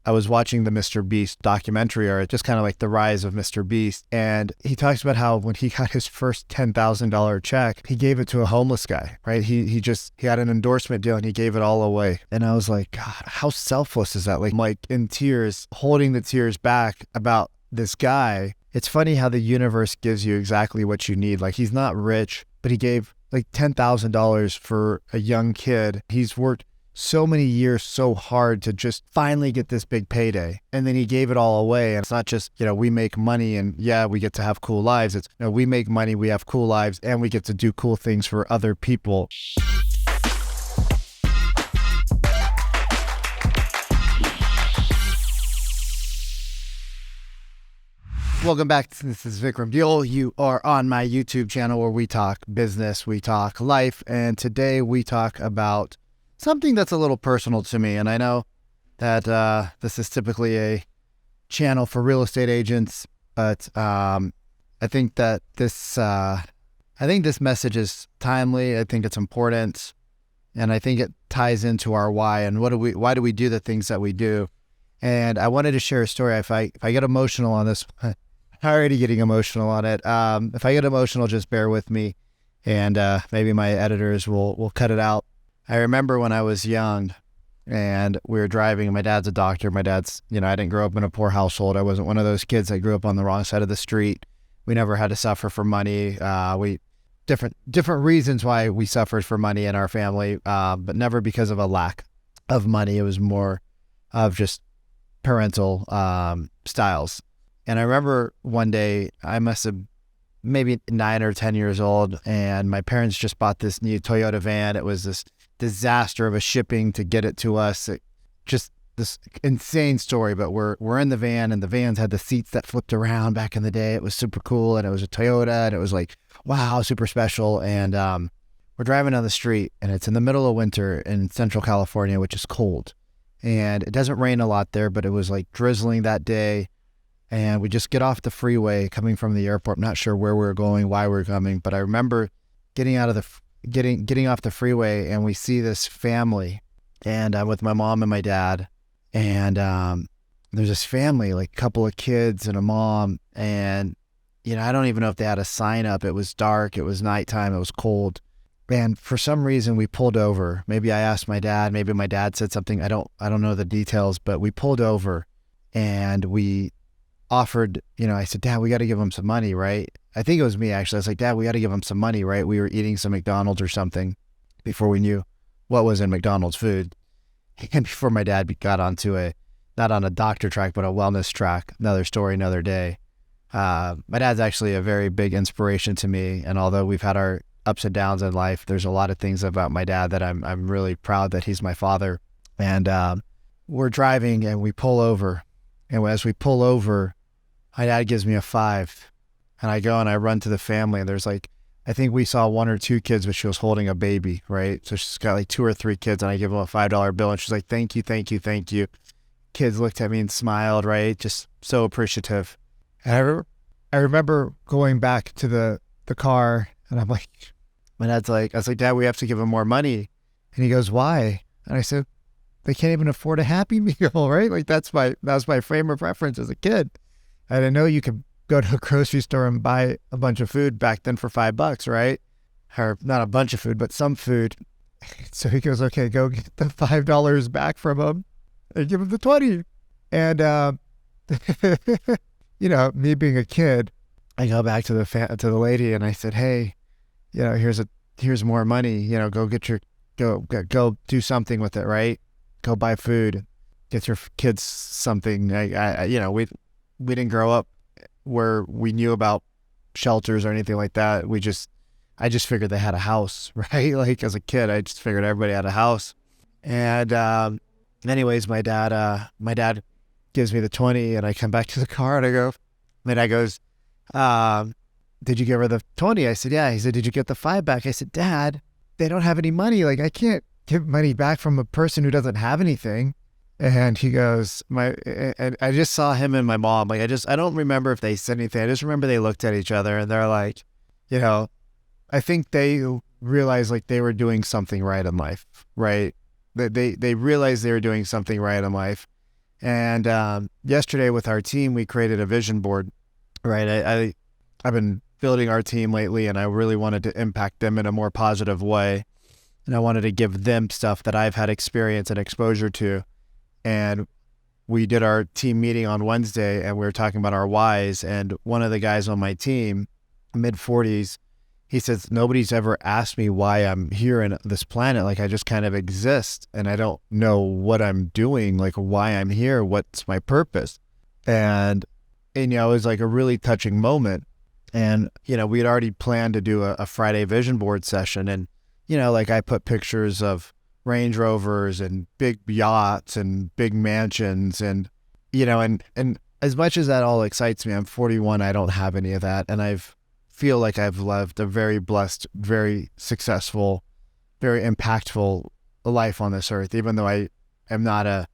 I was watching the Mr. Beast documentary, or just kind of like the rise of Mr. Beast. And he talks about how when he got his first $10,000 check, he gave it to a homeless guy, right? He had an endorsement deal and he gave it all away. And I was like, God, how selfless is that? Like, I'm like in tears, holding the tears back about this guy. It's funny how the universe gives you exactly what you need. Like, he's not rich, but he gave like $10,000 for a young kid. He's worked so many years so hard to just finally get this big payday. And then he gave it all away. And it's not just, we make money and we get to have cool lives. It's, we make money, we have cool lives, and we get to do cool things for other people. Welcome back. This is Vikram Deol. You are on my YouTube channel where we talk business, we talk life, and today we talk about something that's a little personal to me. And I know that this is typically a channel for real estate agents, but I think that this message is timely. I think it's important, and I think it ties into our why and why do we do the things that we do. And I wanted to share a story. If I get emotional on this, I'm already getting emotional on it. If I get emotional, just bear with me, and maybe my editors will cut it out. I remember when I was young and we were driving, and my dad's a doctor. My dad's, I didn't grow up in a poor household. I wasn't one of those kids that grew up on the wrong side of the street. We never had to suffer for money. We different reasons why we suffered for money in our family, but never because of a lack of money. It was more of just parental styles. And I remember one day, I must have maybe 9 or 10 years old, and my parents just bought this new Toyota van. It was this disaster of a shipping to get it to us. Just this insane story, but we're in the van, and the vans had the seats that flipped around back in the day. It was super cool, and it was a Toyota, and it was like, wow, super special. And we're driving down the street, and it's in the middle of winter in Central California, which is cold. And it doesn't rain a lot there, but it was like drizzling that day. And we just get off the freeway coming from the airport. I'm not sure where we were going, why we were coming, but I remember getting off the freeway, and we see this family, and I'm with my mom and my dad, and there's this family, like a couple of kids and a mom, and I don't even know if they had a sign up. It was dark, it was nighttime, it was cold, and for some reason we pulled over. Maybe I asked my dad, maybe my dad said something. I don't know the details, but we pulled over and we offered, I said, Dad, we got to give him some money, right? I think it was me, actually. I was like, Dad, we got to give him some money, right? We were eating some McDonald's or something before we knew what was in McDonald's food. And before my dad got onto not on a doctor track, but a wellness track. Another story, another day. My dad's actually a very big inspiration to me. And although we've had our ups and downs in life, there's a lot of things about my dad that I'm really proud that he's my father. And we're driving and we pull over. And as we pull over, my dad gives me a $5, and I go and I run to the family, and there's like, I think we saw 1 or 2 kids, but she was holding a baby, right? So she's got like 2 or 3 kids, and I give them a $5 bill, and she's like, thank you, thank you, thank you. Kids looked at me and smiled, right? Just so appreciative. And I remember going back to the car, and I'm like, I was like, Dad, we have to give him more money. And he goes, why? And I said, they can't even afford a Happy Meal, right? Like that was my frame of reference as a kid. I didn't know you could go to a grocery store and buy a bunch of food back then for $5, right? Or not a bunch of food, but some food. So he goes, okay, go get the $5 back from him and give him the 20. And, me being a kid, I go back to the lady and I said, hey, here's more money, go do something with it, right? Go buy food, get your kids something. We didn't grow up where we knew about shelters or anything like that. I just figured they had a house, right? Like as a kid, I just figured everybody had a house. And anyways, my dad gives me the 20, and I come back to the car and I go, my dad goes, did you give her the 20? I said, yeah. He said, did you get the 5 back? I said, Dad, they don't have any money. Like I can't give money back from a person who doesn't have anything. And he goes, and I just saw him and my mom. Like I don't remember if they said anything. I just remember they looked at each other and they're like, I think they realized like they were doing something right in life, right? They realized they were doing something right in life. And yesterday with our team, we created a vision board, right? I've been building our team lately, and I really wanted to impact them in a more positive way. And I wanted to give them stuff that I've had experience and exposure to. And we did our team meeting on Wednesday, and we were talking about our whys. And one of the guys on my team, mid 40s, he says, nobody's ever asked me why I'm here in this planet. Like, I just kind of exist and I don't know what I'm doing, like why I'm here, what's my purpose. And it was like a really touching moment. And, we had already planned to do a Friday vision board session. And, like I put pictures of Range Rovers and big yachts and big mansions and, and as much as that all excites me, I'm 41, I don't have any of that. And feel like I've lived a very blessed, very successful, very impactful life on this earth, even though I am not a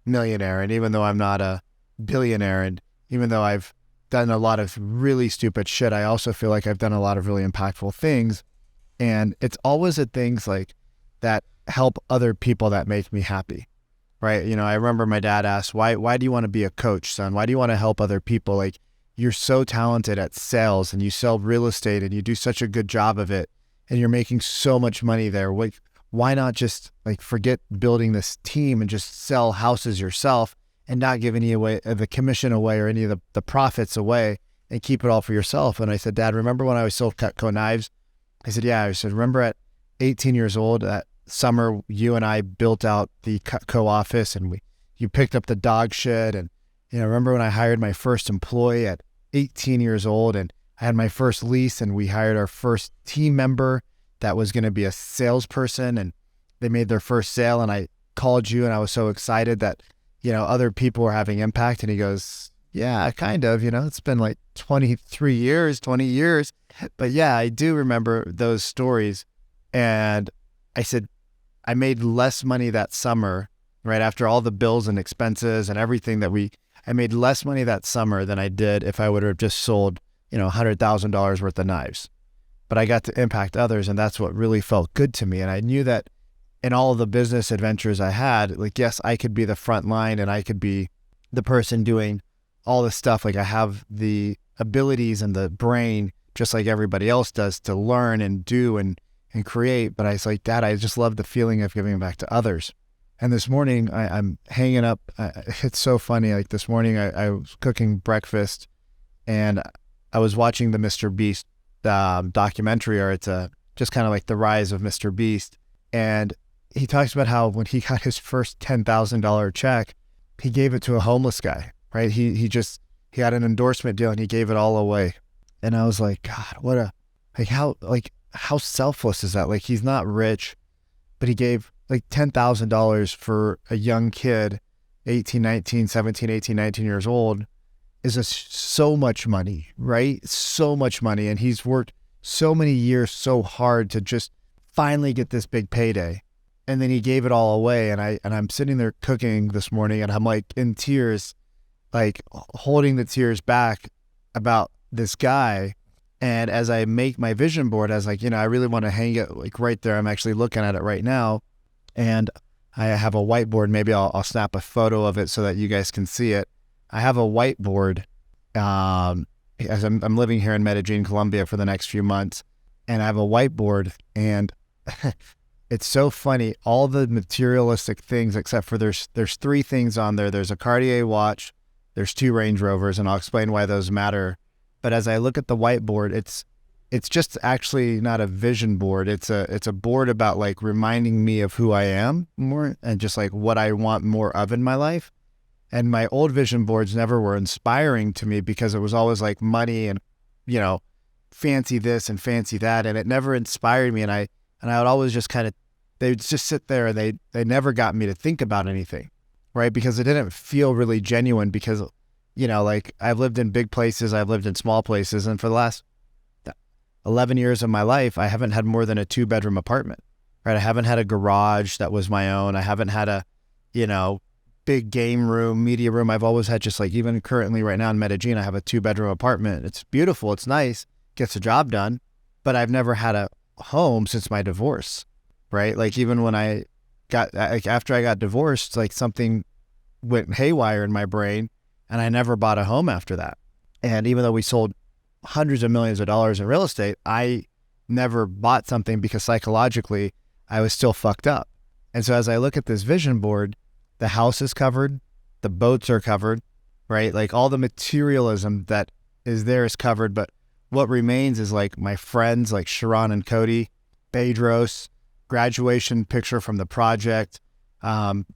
millionaire, and even though I'm not a billionaire, and even though I've done a lot of really stupid shit, I also feel like I've done a lot of really impactful things. And it's always the things like that help other people that make me happy, right? I remember my dad asked, why do you want to be a coach, son? Why do you want to help other people? Like, you're so talented at sales and you sell real estate and you do such a good job of it and you're making so much money there. Why not just like forget building this team and just sell houses yourself and not give any away, the commission away or any of the profits away, and keep it all for yourself? And I said, Dad, remember when I was sold Cutco knives? I said, yeah. I said, remember at 18 years old, that summer, you and I built out the Cutco office and you picked up the dog shit. And, remember when I hired my first employee at 18 years old, and I had my first lease, and we hired our first team member that was going to be a salesperson, and they made their first sale, and I called you and I was so excited that, other people were having impact. And he goes, yeah, kind of, it's been like 20 years. But yeah, I do remember those stories. And I said, I made less money that summer, right after all the bills and expenses and everything I made less money that summer than I did if I would have just sold, $100,000 worth of knives. But I got to impact others, and that's what really felt good to me. And I knew that in all of the business adventures I had, like, yes, I could be the front line and I could be the person doing all this stuff. Like, I have the abilities and the brain, just like everybody else does, to learn and do and create. But I was like, Dad, I just love the feeling of giving back to others. And this morning I'm hanging up. It's so funny. Like this morning I was cooking breakfast and I was watching the Mr. Beast documentary, or it's just kind of like the rise of Mr. Beast. And he talks about how when he got his first $10,000 check, he gave it to a homeless guy, right? He had an endorsement deal and he gave it all away. And I was like, God, how selfless is that? Like, he's not rich, but he gave like $10,000 for a young kid, 18, 19, 17, 18, 19 years old, is so much money, right? So much money. And he's worked so many years so hard to just finally get this big payday. And then he gave it all away. And I'm sitting there cooking this morning and I'm like in tears, like holding the tears back about this guy. And as I make my vision board, I was like, I really want to hang it like right there. I'm actually looking at it right now. And I have a whiteboard. Maybe I'll snap a photo of it so that you guys can see it. I have a whiteboard as I'm living here in Medellin, Colombia for the next few months. And I have a whiteboard, and it's so funny. All the materialistic things, except for there's 3 things on there. There's a Cartier watch, there's 2 Range Rovers, and I'll explain why those matter. But as I look at the whiteboard, it's just actually not a vision board. It's a board about like reminding me of who I am more and just like what I want more of in my life. And my old vision boards never were inspiring to me because it was always like money and, fancy this and fancy that. And it never inspired me. And I would always just they would just sit there and they never got me to think about anything, right? Because it didn't feel really genuine because, like I've lived in big places, I've lived in small places. And for the last 11 years of my life, I haven't had more than a 2-bedroom apartment, right? I haven't had a garage that was my own. I haven't had a, big game room, media room. I've always had just like, even currently right now in Medellin, I have a 2-bedroom apartment. It's beautiful. It's nice. Gets the job done. But I've never had a home since my divorce, right? Like even when after I got divorced, like something went haywire in my brain, and I never bought a home after that. And even though we sold hundreds of millions of dollars in real estate, I never bought something because psychologically I was still fucked up. And so as I look at this vision board, the house is covered, the boats are covered, right? Like all the materialism that is there is covered, but what remains is like my friends like Sharon and Cody, Bedros, graduation picture from the project,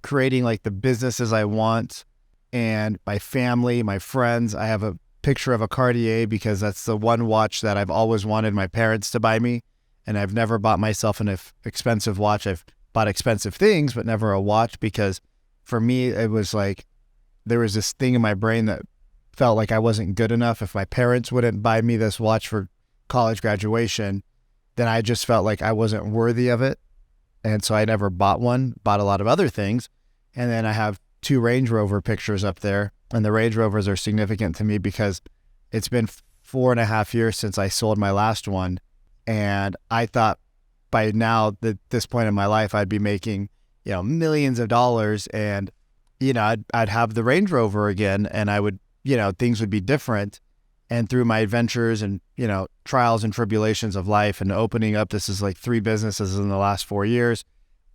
creating like the businesses I want, and my family, my friends. I have a picture of a Cartier because that's the one watch that I've always wanted my parents to buy me. And I've never bought myself an expensive watch. I've bought expensive things, but never a watch, because for me, it was like, there was this thing in my brain that felt like I wasn't good enough. If my parents wouldn't buy me this watch for college graduation, then I just felt like I wasn't worthy of it. And so I never bought one, bought a lot of other things. And then I have 2 Range Rover pictures up there. And the Range Rovers are significant to me because it's been 4.5 years since I sold my last one. And I thought by now, at this point in my life, I'd be making, millions of dollars, and, I'd have the Range Rover again, and I would, things would be different. And through my adventures and, trials and tribulations of life and opening up, this is like 3 businesses in the last 4 years,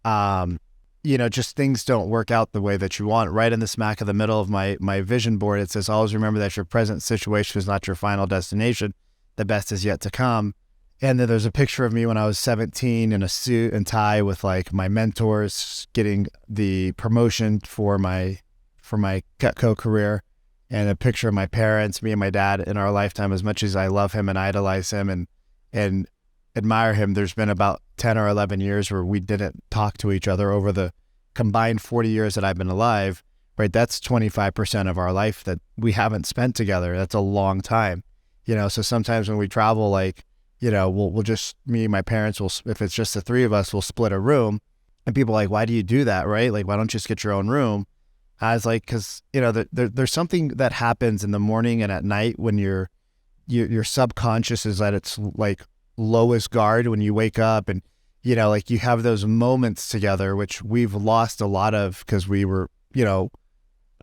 just things don't work out the way that you want. Right in the smack of the middle of my vision board, it says, always remember that your present situation is not your final destination. The best is yet to come. And then there's a picture of me when I was 17 in a suit and tie with like my mentors getting the promotion for my Cutco career, and a picture of my parents, me and my dad in our lifetime. As much as I love him and idolize him and admire him, there's been about 10 or 11 years where we didn't talk to each other over the combined 40 years that I've been alive, right? That's 25% of our life that we haven't spent together. That's a long time, so sometimes when we travel, like, we'll just, me and my parents will, if it's just the 3 of us, we'll split a room. And people are like, why do you do that, right? Like, why don't you just get your own room? I was like, because, there's something that happens in the morning and at night when your subconscious is at its like lowest guard when you wake up, and, like you have those moments together, which we've lost a lot of because we were,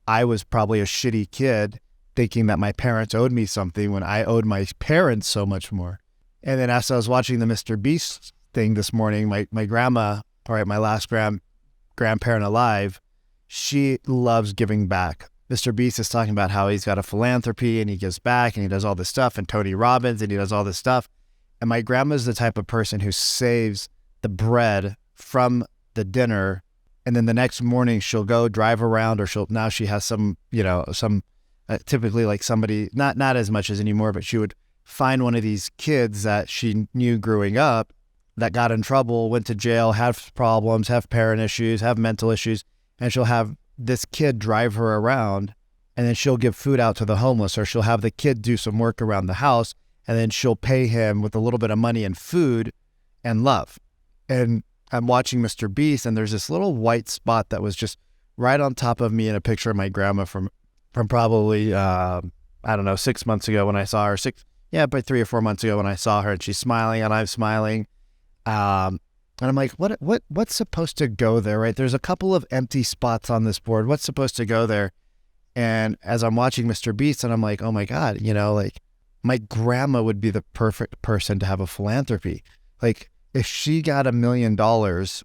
I was probably a shitty kid thinking that my parents owed me something when I owed my parents so much more. And then as I was watching the Mr. Beast thing this morning, my grandma, my last grandparent alive, she loves giving back. Mr. Beast is talking about how he's got a philanthropy and he gives back and he does all this stuff, and Tony Robbins, and he does all this stuff. And my grandma's the type of person who saves the bread from the dinner, and then the next morning she'll go drive around, or now she has some, typically like somebody, not as much as anymore, but she would find one of these kids that she knew growing up that got in trouble, went to jail, have problems, have parent issues, have mental issues, and she'll have this kid drive her around, and then she'll give food out to the homeless, or she'll have the kid do some work around the house, and then she'll pay him with a little bit of money and food and love. And I'm watching Mr. Beast, and there's this little white spot that was just right on top of me in a picture of my grandma from probably, 6 months ago when I saw her, about 3 or 4 months ago when I saw her, and she's smiling and I'm smiling. And I'm like, what's supposed to go there, right? There's a couple of empty spots on this board. What's supposed to go there? And as I'm watching Mr. Beast, and I'm like, oh my God, like my grandma would be the perfect person to have a philanthropy. Like if she got $1 million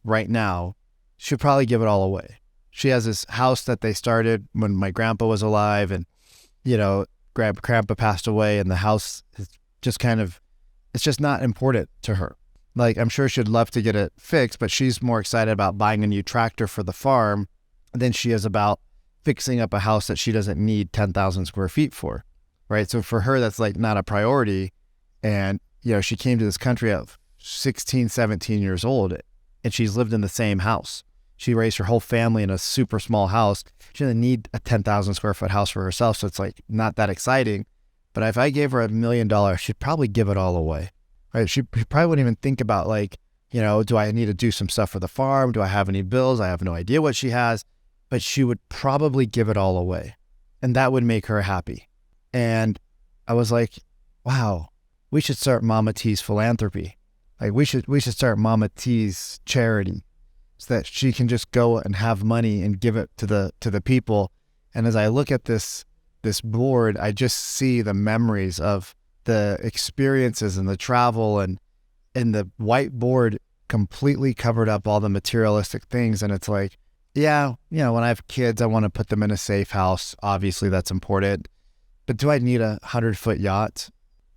right now, she'd probably give it all away. She has this house that they started when my grandpa was alive, and, grandpa passed away, and the house is just it's just not important to her. Like, I'm sure she'd love to get it fixed, but she's more excited about buying a new tractor for the farm than she is about fixing up a house that she doesn't need 10,000 square feet for, right? So for her, that's like not a priority. And, she came to this country at 16, 17 years old, and she's lived in the same house. She raised her whole family in a super small house. She doesn't need a 10,000 square foot house for herself. So it's like not that exciting. But if I gave her $1 million, she'd probably give it all away, right? She probably wouldn't even think about like, do I need to do some stuff for the farm? Do I have any bills? I have no idea what she has, but she would probably give it all away, and that would make her happy. And I was like, wow, we should start Mama T's philanthropy. Like we should start Mama T's charity. so that she can just go and have money and give it to the people. And as I look at this board, I just see the memories of the experiences and the travel, and the whiteboard completely covered up all the materialistic things. And it's like, yeah, when I have kids, I want to put them in a safe house. Obviously, that's important. But do I need a 100-foot yacht?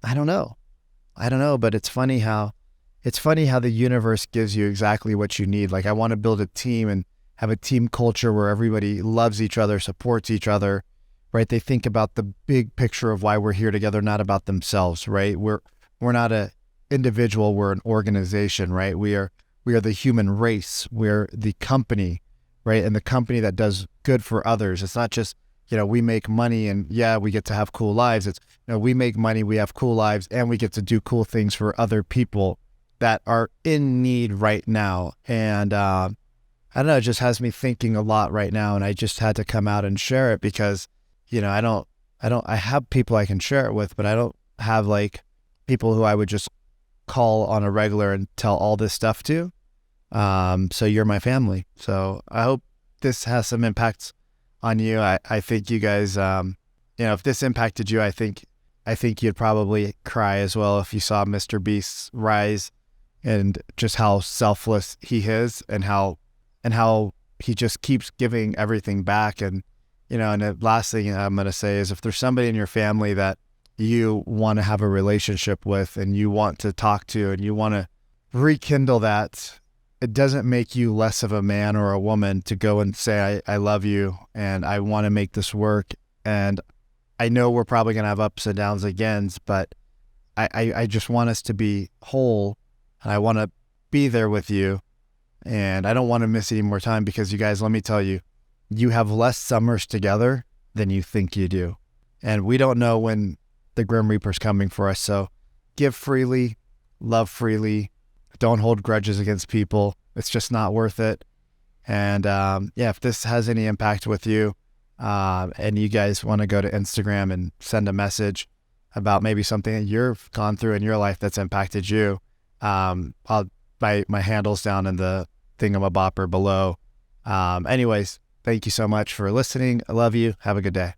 I don't know. But it's funny how the universe gives you exactly what you need. Like, I want to build a team and have a team culture where everybody loves each other, supports each other, right? They think about the big picture of why we're here together, not about themselves, right? We're not a individual, we're an organization, right? We are the human race. We're the company, right? And the company that does good for others. It's not just, we make money and we get to have cool lives. It's, we make money, we have cool lives, and we get to do cool things for other people that are in need right now. And I don't know, it just has me thinking a lot right now. And I just had to come out and share it because, I have people I can share it with, but I don't have like people who I would just call on a regular and tell all this stuff to. So you're my family. So I hope this has some impacts on you. I think you guys, if this impacted you, I think you'd probably cry as well if you saw Mr. Beast's rise and just how selfless he is and how he just keeps giving everything back. And, and the last thing I'm going to say is if there's somebody in your family that you want to have a relationship with and you want to talk to and you want to rekindle that, it doesn't make you less of a man or a woman to go and say, I love you and I want to make this work. And I know we're probably going to have ups and downs again, but I just want us to be whole and I want to be there with you. And I don't want to miss any more time because you guys, let me tell you, you have less summers together than you think you do. And we don't know when the Grim Reaper's coming for us. So give freely, love freely. Don't hold grudges against people. It's just not worth it. And if this has any impact with you and you guys want to go to Instagram and send a message about maybe something that you've gone through in your life that's impacted you, my handle's down in the thingamabopper below. Anyways, thank you so much for listening. I love you. Have a good day.